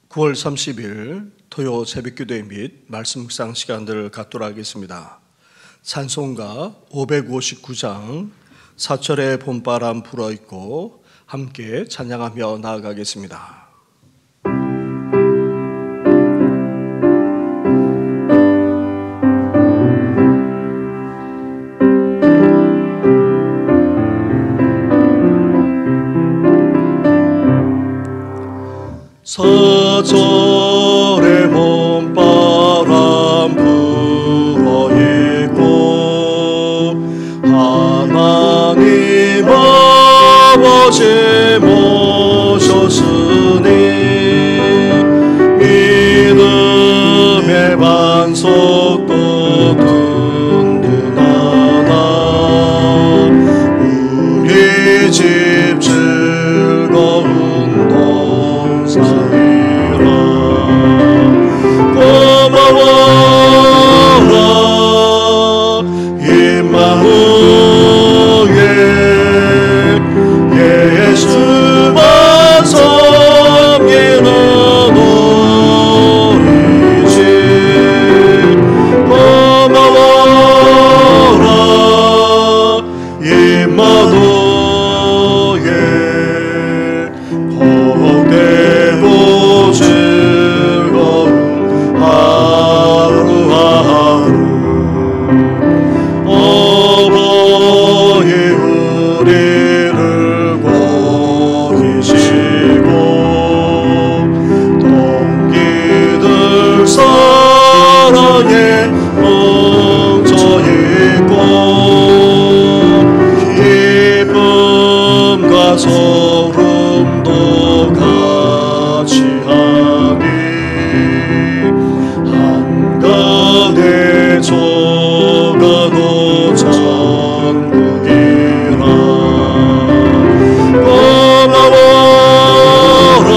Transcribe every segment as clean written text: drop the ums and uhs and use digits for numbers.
9월 30일 토요 새벽기도회 및 말씀 묵상 시간들을 갖도록 하겠습니다. 찬송가 559장 사철의 봄바람 불어있고 함께 찬양하며 나아가겠습니다. 사철의 봄바람 불어있고 하나님 아버지 모셨으니 믿음의 반석도 든든하나 우리 집 즐거운 고마워라 임마누엘 예수만 섬기는 우리 집 고마워라 임마누엘 복되고 즐거운 하루하루 어머니 우리를 고이시고 동기들 사랑에 뭉쳐있고 기쁨과 소름도 같이 하니 한가운데 조가도 천국이라 고마워라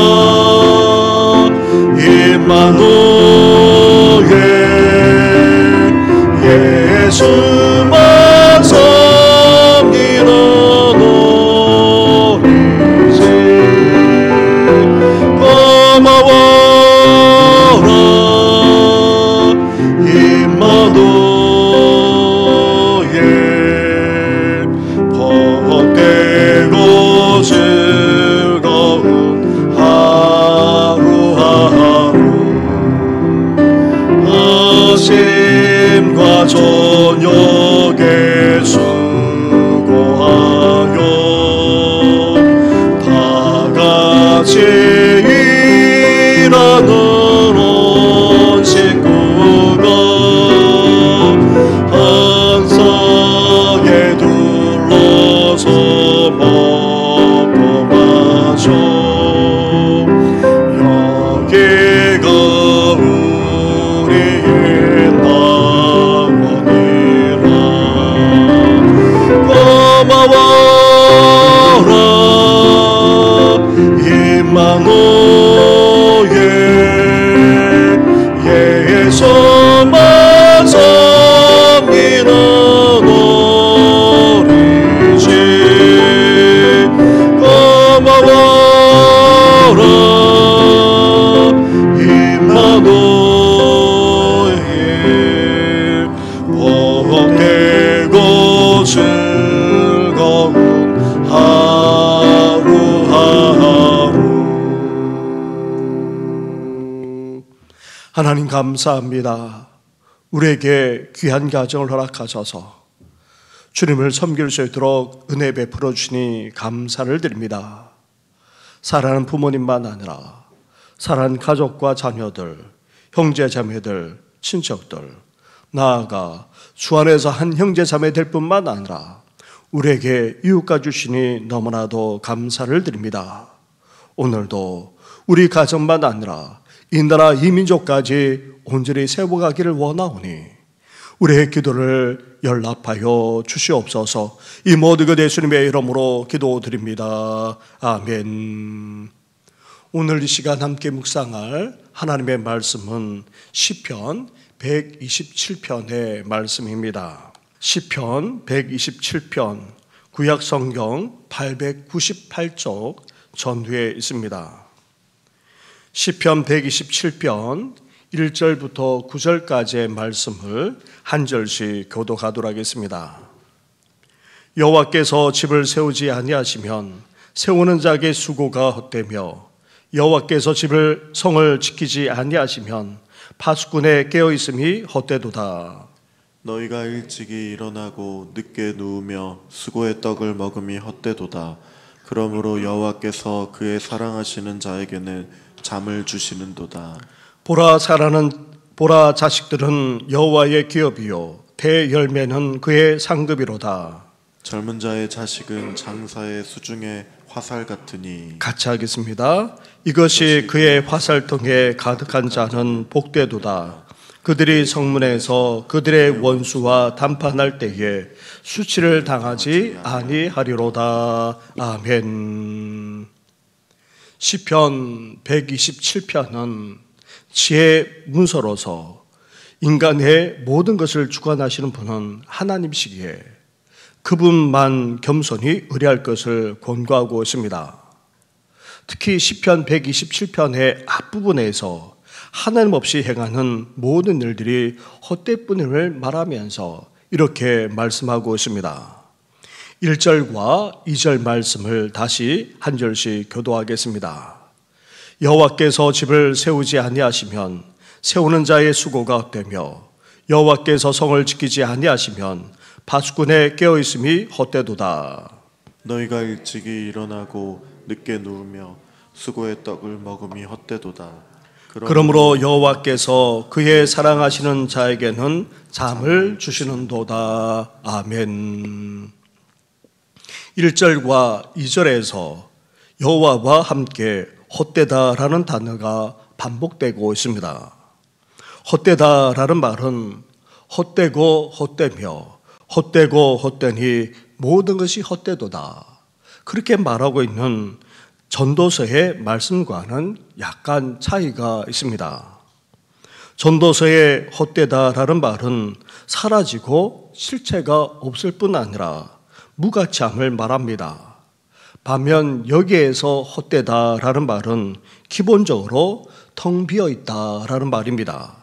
임마누엘 예수만 섬기는 우리 집 고마워라 임마누엘 복되고 즐거운 하루하루 아침과 저녁에 수고하여 다 같이 일하는 온 식구가 한 상에 둘러서 먹고 마셔 여기가 우리의 낙원이라 고마워라 임마누엘 예수만 섬기는 우리 집 고마워라 임마누엘 복되고 즐거운 하루하루. 하나님 감사합니다. 우리에게 귀한 가정을 허락하셔서 주님을 섬길 수 있도록 은혜 베풀어 주시니 감사를 드립니다. 사랑하는 부모님만 아니라 사랑하는 가족과 자녀들, 형제 자매들, 친척들, 나아가 주 안에서 한 형제 자매 될 뿐만 아니라 우리에게 이웃과 주시니 너무나도 감사를 드립니다. 오늘도 우리 가정만 아니라 이 나라 이 민족까지 온전히 세워가기를 원하오니 우리의 기도를 연락하여 주시옵소서. 이 모든 것 예수님의 이름으로 기도드립니다. 아멘. 오늘 이 시간 함께 묵상할 하나님의 말씀은 시편 127편의 말씀입니다. 시편 127편 구약성경 898쪽 전후에 있습니다. 시편 127편 1절부터 9절까지의 말씀을 한 절씩 교독하도록 하겠습니다. 여호와께서 집을 세우지 아니하시면 세우는 자에게 수고가 헛되며 여호와께서 성을 지키지 아니하시면 파수꾼의 깨어있음이 헛되도다. 너희가 일찍이 일어나고 늦게 누우며 수고의 떡을 먹음이 헛되도다. 그러므로 여호와께서 그의 사랑하시는 자에게는 잠을 주시는도다. 보라 자식들은 여호와의 기업이요 대열매는 그의 상급이로다. 젊은 자의 자식은 장사의 수중의 화살 같으니. 같이 하겠습니다. 이것이 그의 화살통에 가득한 자는 복되도다. 그들이 성문에서 그들의 원수와 담판할 때에 수치를 당하지 아니하리로다. 아멘. 시편 127편은 지혜 문서로서 인간의 모든 것을 주관하시는 분은 하나님이시기에 그분만 겸손히 의뢰할 것을 권고하고 있습니다. 특히 시편 127편의 앞부분에서 하나님 없이 행하는 모든 일들이 헛되뿐임을 말하면서 이렇게 말씀하고 있습니다. 1절과 2절 말씀을 다시 한 절씩 교도하겠습니다. 여호와께서 집을 세우지 아니하시면 세우는 자의 수고가 헛되며 여호와께서 성을 지키지 아니하시면 파수꾼의 깨어있음이 헛되도다. 너희가 일찍이 일어나고 늦게 누우며 수고의 떡을 먹음이 헛되도다. 그러므로 여호와께서 그의 사랑하시는 자에게는 잠을 주시는도다. 아멘. 1절과 2절에서 여호와와 함께 헛되다라는 단어가 반복되고 있습니다. 헛되다라는 말은 헛되고 헛되며 헛되고 헛되니 모든 것이 헛되도다. 그렇게 말하고 있는 전도서의 말씀과는 약간 차이가 있습니다. 전도서의 헛되다라는 말은 사라지고 실체가 없을 뿐 아니라 무가치함을 말합니다. 반면 여기에서 헛되다라는 말은 기본적으로 텅 비어 있다라는 말입니다.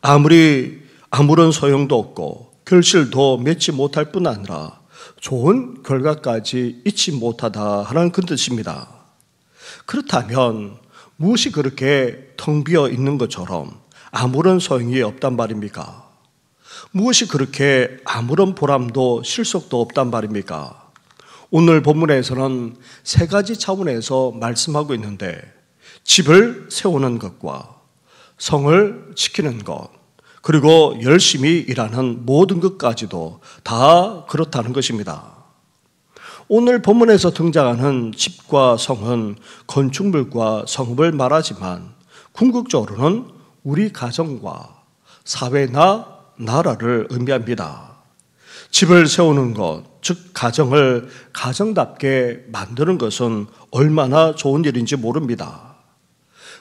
아무런 소용도 없고 결실도 맺지 못할 뿐 아니라 좋은 결과까지 잊지 못하다라는 그 뜻입니다. 그렇다면 무엇이 그렇게 텅 비어 있는 것처럼 아무런 소용이 없단 말입니까? 무엇이 그렇게 아무런 보람도 실속도 없단 말입니까? 오늘 본문에서는 세 가지 차원에서 말씀하고 있는데 집을 세우는 것과 성을 지키는 것 그리고 열심히 일하는 모든 것까지도 다 그렇다는 것입니다. 오늘 본문에서 등장하는 집과 성은 건축물과 성읍을 말하지만 궁극적으로는 우리 가정과 사회나 나라를 의미합니다. 집을 세우는 것, 즉 가정을 가정답게 만드는 것은 얼마나 좋은 일인지 모릅니다.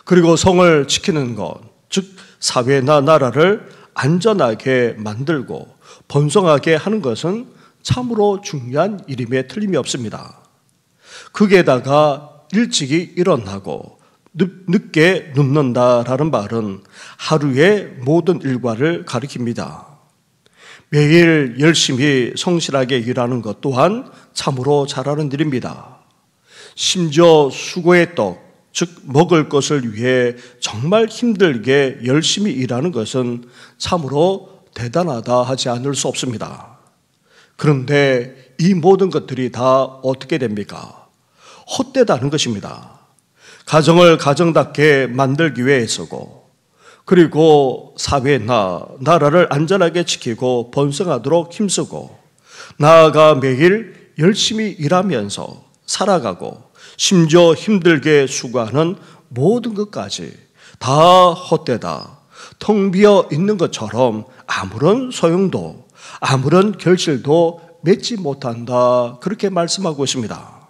그리고 성을 지키는 것, 즉 사회나 나라를 안전하게 만들고 번성하게 하는 것은 참으로 중요한 일임에 틀림이 없습니다. 거기에다가 일찍이 일어나고 늦게 눕는다라는 말은 하루의 모든 일과를 가리킵니다. 매일 열심히 성실하게 일하는 것 또한 참으로 잘하는 일입니다. 심지어 수고의 떡, 즉 먹을 것을 위해 정말 힘들게 열심히 일하는 것은 참으로 대단하다 하지 않을 수 없습니다. 그런데 이 모든 것들이 다 어떻게 됩니까? 헛되다는 것입니다. 가정을 가정답게 만들기 위해서고 그리고 사회나 나라를 안전하게 지키고 번성하도록 힘쓰고 나아가 매일 열심히 일하면서 살아가고 심지어 힘들게 수고하는 모든 것까지 다 헛되다, 텅 비어 있는 것처럼 아무런 소용도 아무런 결실도 맺지 못한다 그렇게 말씀하고 있습니다.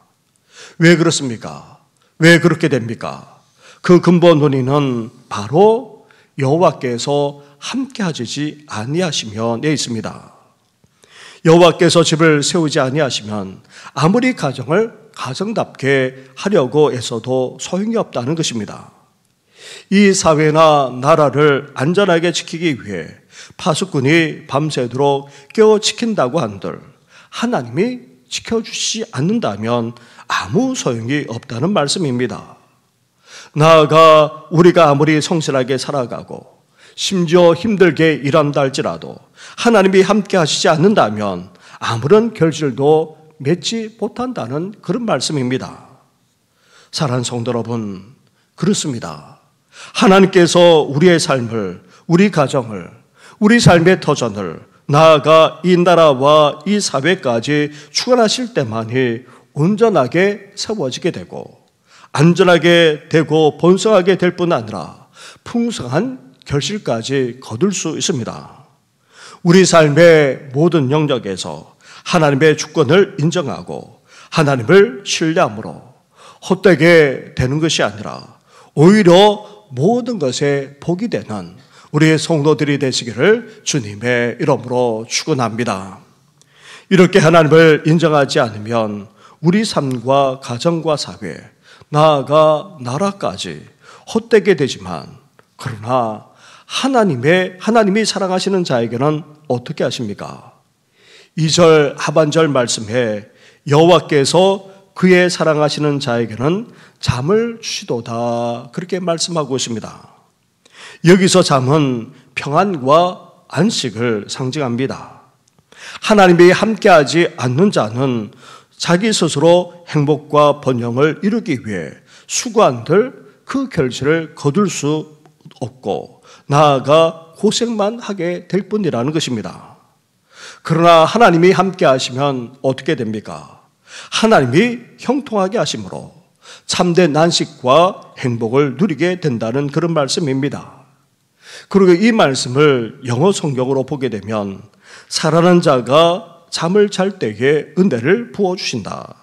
왜 그렇습니까? 왜 그렇게 됩니까? 그 근본 원인은 바로 여호와께서 함께 하시지 아니하시면에 있습니다. 여호와께서 집을 세우지 아니하시면 아무리 가정을 가정답게 하려고 애써도 소용이 없다는 것입니다. 이 사회나 나라를 안전하게 지키기 위해 파수꾼이 밤새도록 깨워 지킨다고 한들 하나님이 지켜주시지 않는다면 아무 소용이 없다는 말씀입니다. 나아가 우리가 아무리 성실하게 살아가고 심지어 힘들게 일한다 할지라도 하나님이 함께 하시지 않는다면 아무런 결실도 맺지 못한다는 그런 말씀입니다. 사랑하는 성도 여러분, 그렇습니다. 하나님께서 우리의 삶을, 우리 가정을, 우리 삶의 터전을, 나아가 이 나라와 이 사회까지 주관하실 때만이 온전하게 세워지게 되고 안전하게 되고 번성하게 될 뿐 아니라 풍성한 결실까지 거둘 수 있습니다. 우리 삶의 모든 영역에서 하나님의 주권을 인정하고 하나님을 신뢰함으로 헛되게 되는 것이 아니라 오히려 모든 것에 복이 되는 우리의 성도들이 되시기를 주님의 이름으로 축원합니다. 이렇게 하나님을 인정하지 않으면 우리 삶과 가정과 사회, 나아가 나라까지 헛되게 되지만, 그러나 하나님이 사랑하시는 자에게는 어떻게 하십니까? 2절 하반절 말씀에 여호와께서 그의 사랑하시는 자에게는 잠을 주시도다, 그렇게 말씀하고 있습니다. 여기서 잠은 평안과 안식을 상징합니다. 하나님이 함께하지 않는 자는 자기 스스로 행복과 번영을 이루기 위해 수고한들 그 결실을 거둘 수 없고 나아가 고생만 하게 될 뿐이라는 것입니다. 그러나 하나님이 함께 하시면 어떻게 됩니까? 하나님이 형통하게 하심으로 참된 안식과 행복을 누리게 된다는 그런 말씀입니다. 그리고 이 말씀을 영어 성경으로 보게 되면 사랑하는 자가 잠을 잘 때에 은혜를 부어주신다.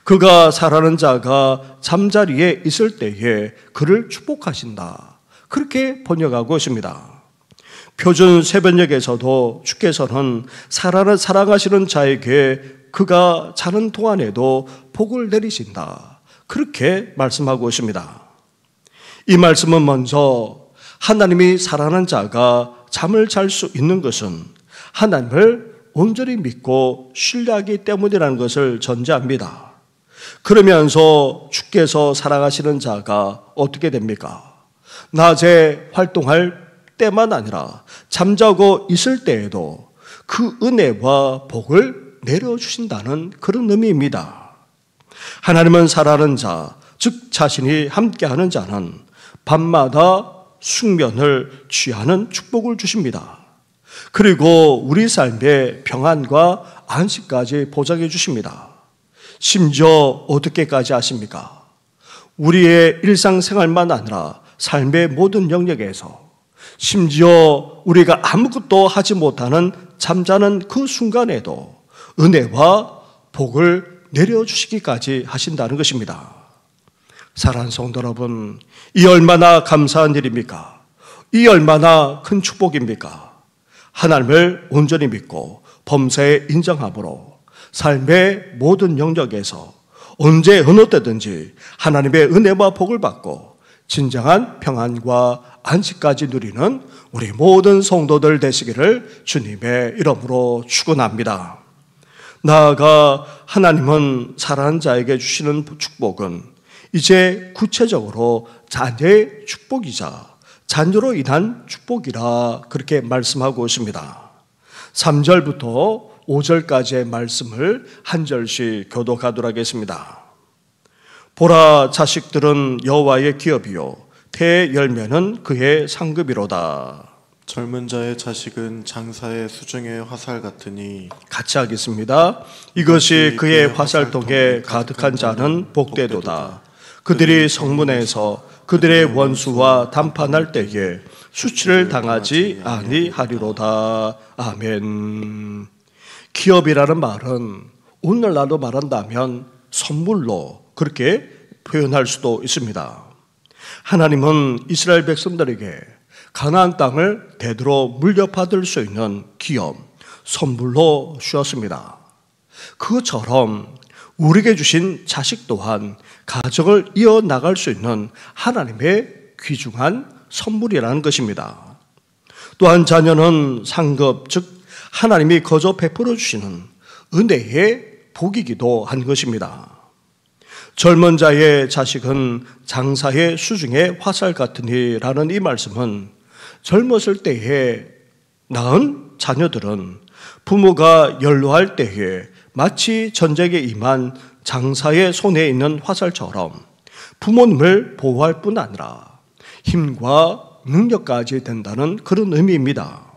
그가 사랑하는 자가 잠자리에 있을 때에 그를 축복하신다. 그렇게 번역하고 있습니다. 표준 새번역에서도 주께서는 사랑하시는 자에게 그가 자는 동안에도 복을 내리신다. 그렇게 말씀하고 있습니다. 이 말씀은 먼저 하나님이 사랑하는 자가 잠을 잘 수 있는 것은 하나님을 온전히 믿고 신뢰하기 때문이라는 것을 전제합니다. 그러면서 주께서 사랑하시는 자가 어떻게 됩니까? 낮에 활동할 때만 아니라 잠자고 있을 때에도 그 은혜와 복을 내려주신다는 그런 의미입니다. 하나님은 사랑하는 자, 즉 자신이 함께하는 자는 밤마다 숙면을 취하는 축복을 주십니다. 그리고 우리 삶의 평안과 안식까지 보장해 주십니다. 심지어 어떻게까지 하십니까? 우리의 일상생활만 아니라 삶의 모든 영역에서 심지어 우리가 아무것도 하지 못하는 잠자는 그 순간에도 은혜와 복을 내려주시기까지 하신다는 것입니다. 사랑하는 성도 여러분, 이 얼마나 감사한 일입니까? 이 얼마나 큰 축복입니까? 하나님을 온전히 믿고 범사에 인정함으로 삶의 모든 영역에서 언제 어느 때든지 하나님의 은혜와 복을 받고 진정한 평안과 안식까지 누리는 우리 모든 성도들 되시기를 주님의 이름으로 축원합니다. 나아가 하나님은 사랑하는 자에게 주시는 축복은 이제 구체적으로 자녀의 축복이자 자녀로 인한 축복이라 그렇게 말씀하고 있습니다. 3절부터 5절까지의 말씀을 한 절씩 교독하도록 하겠습니다. 보라, 자식들은 여호와의 기업이요 태의 열매는 그의 상급이로다. 젊은 자의 자식은 장사의 수중의 화살 같으니. 같이 하겠습니다. 이것이 그의 화살통에 가득한 자는 복되도다. 그들이 성문에서 그들의 원수와 담판할 때에 수치를 당하지 아니하리로다. 아멘. 기업이라는 말은 오늘날로 말한다면 선물로 그렇게 표현할 수도 있습니다. 하나님은 이스라엘 백성들에게 가나안 땅을 대대로 물려받을 수 있는 기업, 선물로 주었습니다. 그것처럼 우리에게 주신 자식 또한 가정을 이어나갈 수 있는 하나님의 귀중한 선물이라는 것입니다. 또한 자녀는 상급, 즉 하나님이 거저 베풀어 주시는 은혜의 복이기도 한 것입니다. 젊은 자의 자식은 장사의 수중의 화살 같으니라는 이 말씀은 젊었을 때에 낳은 자녀들은 부모가 연로할 때에 마치 전쟁에 임한 장사의 손에 있는 화살처럼 부모님을 보호할 뿐 아니라 힘과 능력까지 된다는 그런 의미입니다.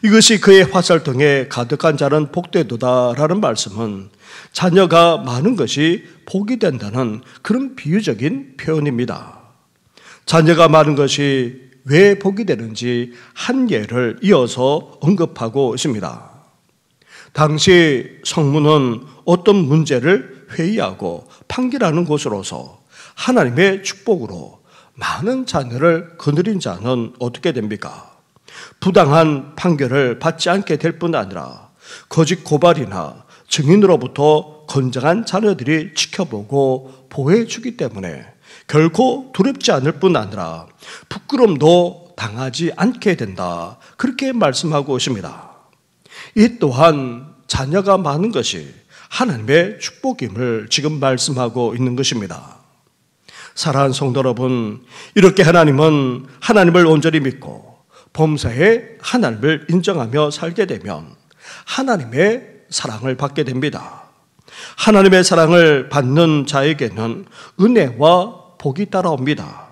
이것이 그의 화살통에 가득한 자는 복되도다라는 말씀은 자녀가 많은 것이 복이 된다는 그런 비유적인 표현입니다. 자녀가 많은 것이 왜 복이 되는지 한 예를 이어서 언급하고 있습니다. 당시 성문은 어떤 문제를 회의하고 판결하는 곳으로서 하나님의 축복으로 많은 자녀를 거느린 자는 어떻게 됩니까? 부당한 판결을 받지 않게 될 뿐 아니라 거짓 고발이나 증인으로부터 건장한 자녀들이 지켜보고 보호해주기 때문에 결코 두렵지 않을 뿐 아니라 부끄럼도 당하지 않게 된다. 그렇게 말씀하고 있습니다. 이 또한 자녀가 많은 것이 하나님의 축복임을 지금 말씀하고 있는 것입니다. 사랑하는 성도 여러분, 이렇게 하나님은 하나님을 온전히 믿고 범사에 하나님을 인정하며 살게 되면 하나님의 사랑을 받게 됩니다. 하나님의 사랑을 받는 자에게는 은혜와 복이 따라옵니다.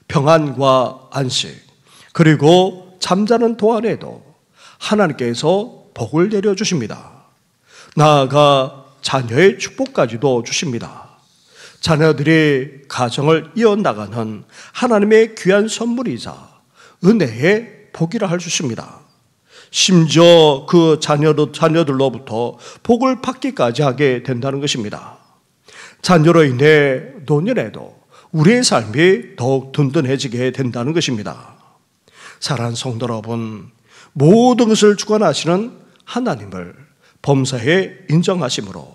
평안과 안식, 그리고 잠자는 동안에도 하나님께서 복을 내려주십니다. 나아가 자녀의 축복까지도 주십니다. 자녀들이 가정을 이어나가는 하나님의 귀한 선물이자 은혜의 복이라 할 수 있습니다. 심지어 그 자녀들로부터 복을 받기까지 하게 된다는 것입니다. 자녀로 인해 노년에도 우리의 삶이 더욱 든든해지게 된다는 것입니다. 사랑하는 성도 여러분, 모든 것을 주관하시는 하나님을 범사에 인정하심으로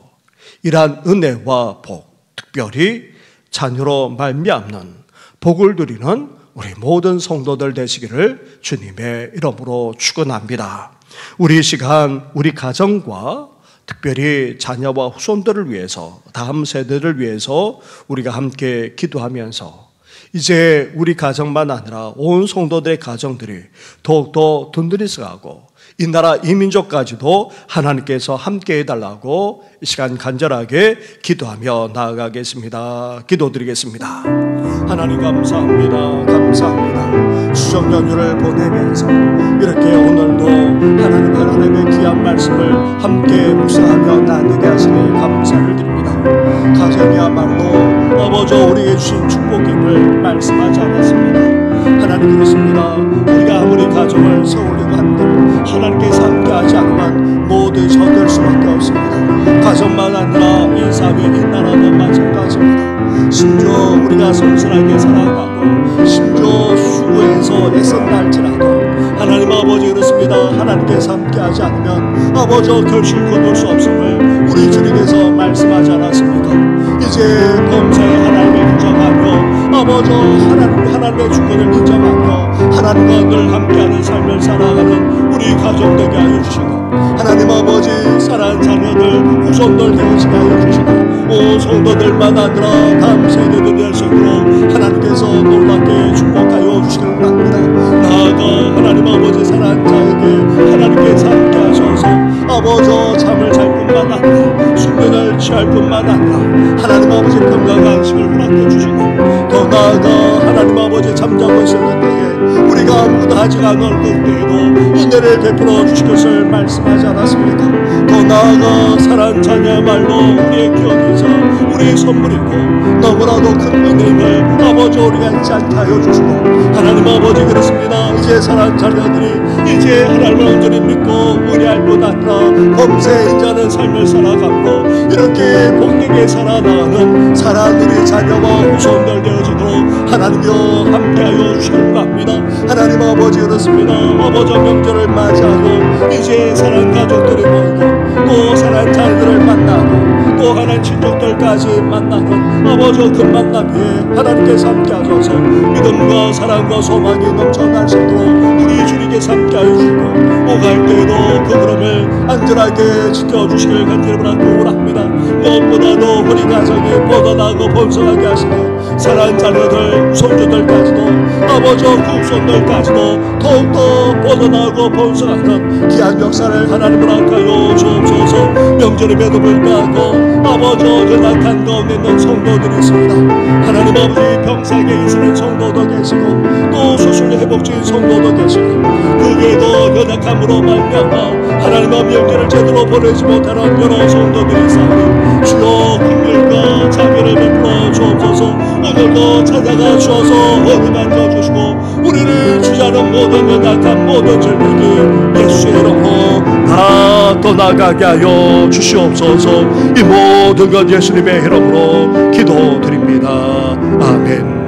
이러한 은혜와 복, 특별히 자녀로 말미암는 복을 누리는 우리 모든 성도들 되시기를 주님의 이름으로 축원합니다. 우리 시간, 우리 가정과 특별히 자녀와 후손들을 위해서, 다음 세대를 위해서 우리가 함께 기도하면서 이제 우리 가정만 아니라 온 성도들의 가정들이 더욱더 든든해져가고 이 나라 이 민족까지도 하나님께서 함께 해달라고 이 시간 간절하게 기도하며 나아가겠습니다. 기도드리겠습니다. 하나님 감사합니다. 감사합니다. 추석 연휴를 보내면서 이렇게 오늘도 하나님의 귀한 말씀을 함께 묵상하며 나누게 하시니 감사를 드립니다. 가정이야말로 아버지 우리에게 주신 축복임을 말씀하지 않았습니다. 하나님 그렇습니다. 우리가 아무리 가정을 세우려고 한들 하나님께서 함께하지 않으면 모두 저될 수밖에 없습니다. 가정만 아니라 이 사회, 이 나라도 마찬가지입니다. 심지어 우리가 성실하게 살아가고 심지어 수고해서 애쓴다 할지라도 하나님 아버지 그렇습니다. 하나님께서 함께하지 않으면 아버지 결실 거둘 수 없음을 우리 주님께서 말씀하지 않았습니까? 이제 범사에 하나님을 인정하며 아버지 하나님의 주권을 인정하며 하나님과 늘 함께하는 삶을 살아가는 우리 가족 되게 하여 주시고 하나님 아버지 사랑하는 자녀들 후손들 되어지게 하여 주시고 온 성도들만 아니라 다음 세대들 되시도록 하나님께서 놀랍게 축복하여 주시기를 바랍니다. 나아가 하나님 아버지 사랑하는 자에게 하나님께서 함께 하셔서 아버지 잠을 잘 뿐만 아니라 숙면을 취할 뿐만 아니라 하나님 아버지 건강한 안식을 허락해 주시고 더 나아가 하나님 아버지 잠자고 있을 때에 우리가 아무것도 하지 않을 때에도 은혜를 베풀어 주실 것을 말씀하지 않았습니까? 더 나아가 사랑하는 자녀야말로 우리의 기억이자 우리의 선물이고 너무나도 큰 은혜임을 아버지 우리가 잊지 않게 하여 주시고 하나님 아버지 그렇습니다. 이제 사랑하는 자녀들이 이제 하나님을 온전히 믿고 의뢰할 뿐 아니라 범사에 인자하는 삶을 살아가고 이렇게 복되게 살아나가는 사랑하는 우리 자녀와 후손들 되어지도록 하나님여 함께하여 주시길 바랍니다. 하나님 아버지 그렇습니다. 아버지 명절을 맞이하여 이제 사랑하는 가족들이 모이고 또 사랑하는 자녀들을 만나고 또 하나님 친족들까지 만나는 아버지 그 만남 위에 하나님께서 함께 하셔서 믿음과 믿음과 사랑과 소망이 넘쳐날 수 있도록 우리 주님께 함께 하여 주시고 오갈 때에도 그 걸음을 안전하게 지켜주시길 간절히 바랍니다. 무엇보다도 우리 가정이 뻗어나고 번성하게 하시고 사랑하는 자녀들 손주들까지도 아버지와 후손들까지도 더욱더 뻗어나고 번성하는 귀한 역사를 하나님 허락하여 주옵소서. 명절의 매듭을 따고 아버지와 연약한 가운데 있는 성도들이 있습니다. 하나님 아버지 병상에 있는 성도도 계시고 또 수술이 회복중인 성도도 계시고 그 외에도 연약함으로 말미암아 하나님의 명절을 제대로 보내지 못하는 여러 성도들이 있사오니 주여 긍휼과 자비를 베풀어 주옵소서. 오늘도 찾아가 주어서 어디 만져주시고 우리를 주자는 모든 연약한 모든 절벽이 예수의 이름으로 다 떠나가게 하여 주시옵소서. 이 모든 것 예수님의 이름으로 기도드립니다. 아멘.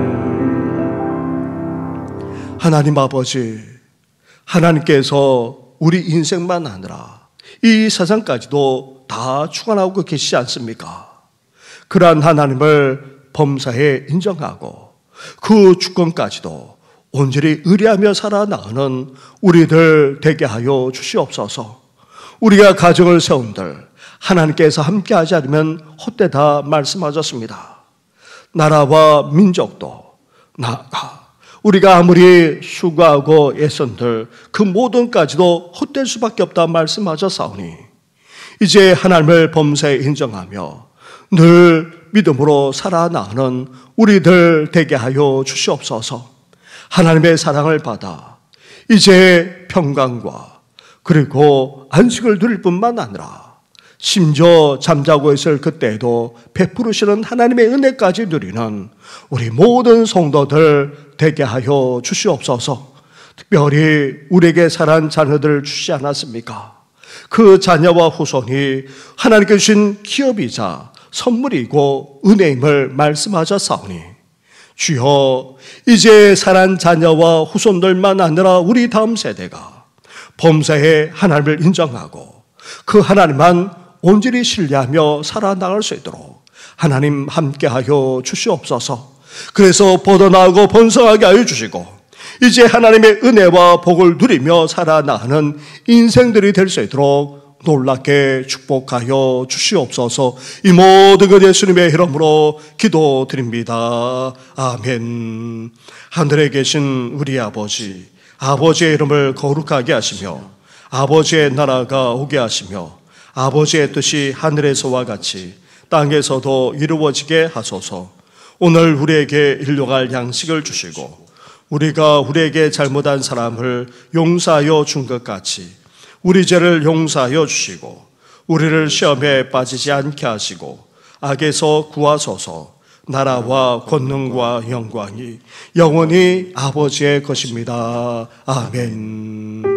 하나님 아버지, 하나님께서 우리 인생만 아니라 이 세상까지도 다 주관하고 계시지 않습니까? 그러한 하나님을 범사에 인정하고 그 주권까지도 온전히 의뢰하며 살아나가는 우리들 되게 하여 주시옵소서. 우리가 가정을 세운들 하나님께서 함께하지 않으면 헛되다 말씀하셨습니다. 나라와 민족도 나아가 우리가 아무리 수고하고 애쓴들 그 모든까지도 헛될 수밖에 없다 말씀하셨사오니 이제 하나님을 범사에 인정하며 늘 믿음으로 살아나가는 우리들 되게 하여 주시옵소서. 하나님의 사랑을 받아 이제 평강과 그리고 안식을 누릴 뿐만 아니라 심지어 잠자고 있을 그때에도 베푸시는 하나님의 은혜까지 누리는 우리 모든 성도들 되게 하여 주시옵소서. 특별히 우리에게 사랑하는 자녀들 주시지 않았습니까? 그 자녀와 후손이 하나님께 주신 기업이자 선물이고 은혜임을 말씀하셨사오니 주여 이제 사랑하는 자녀와 후손들만 아니라 우리 다음 세대가 범사에 하나님을 인정하고 그 하나님만 온전히 신뢰하며 살아나갈 수 있도록 하나님 함께하여 주시옵소서. 그래서 뻗어나가고 번성하게 하여 주시고 이제 하나님의 은혜와 복을 누리며 살아나가는 인생들이 될 수 있도록 놀랍게 축복하여 주시옵소서. 이 모든 것 예수님의 이름으로 기도드립니다. 아멘. 하늘에 계신 우리 아버지, 아버지의 이름을 거룩하게 하시며 아버지의 나라가 오게 하시며 아버지의 뜻이 하늘에서와 같이 땅에서도 이루어지게 하소서. 오늘 우리에게 일용할 양식을 주시고 우리가 우리에게 잘못한 사람을 용서하여 준 것 같이 우리 죄를 용서하여 주시고 우리를 시험에 빠지지 않게 하시고 악에서 구하소서. 나라와 권능과 영광이 영원히 아버지의 것입니다. 아멘.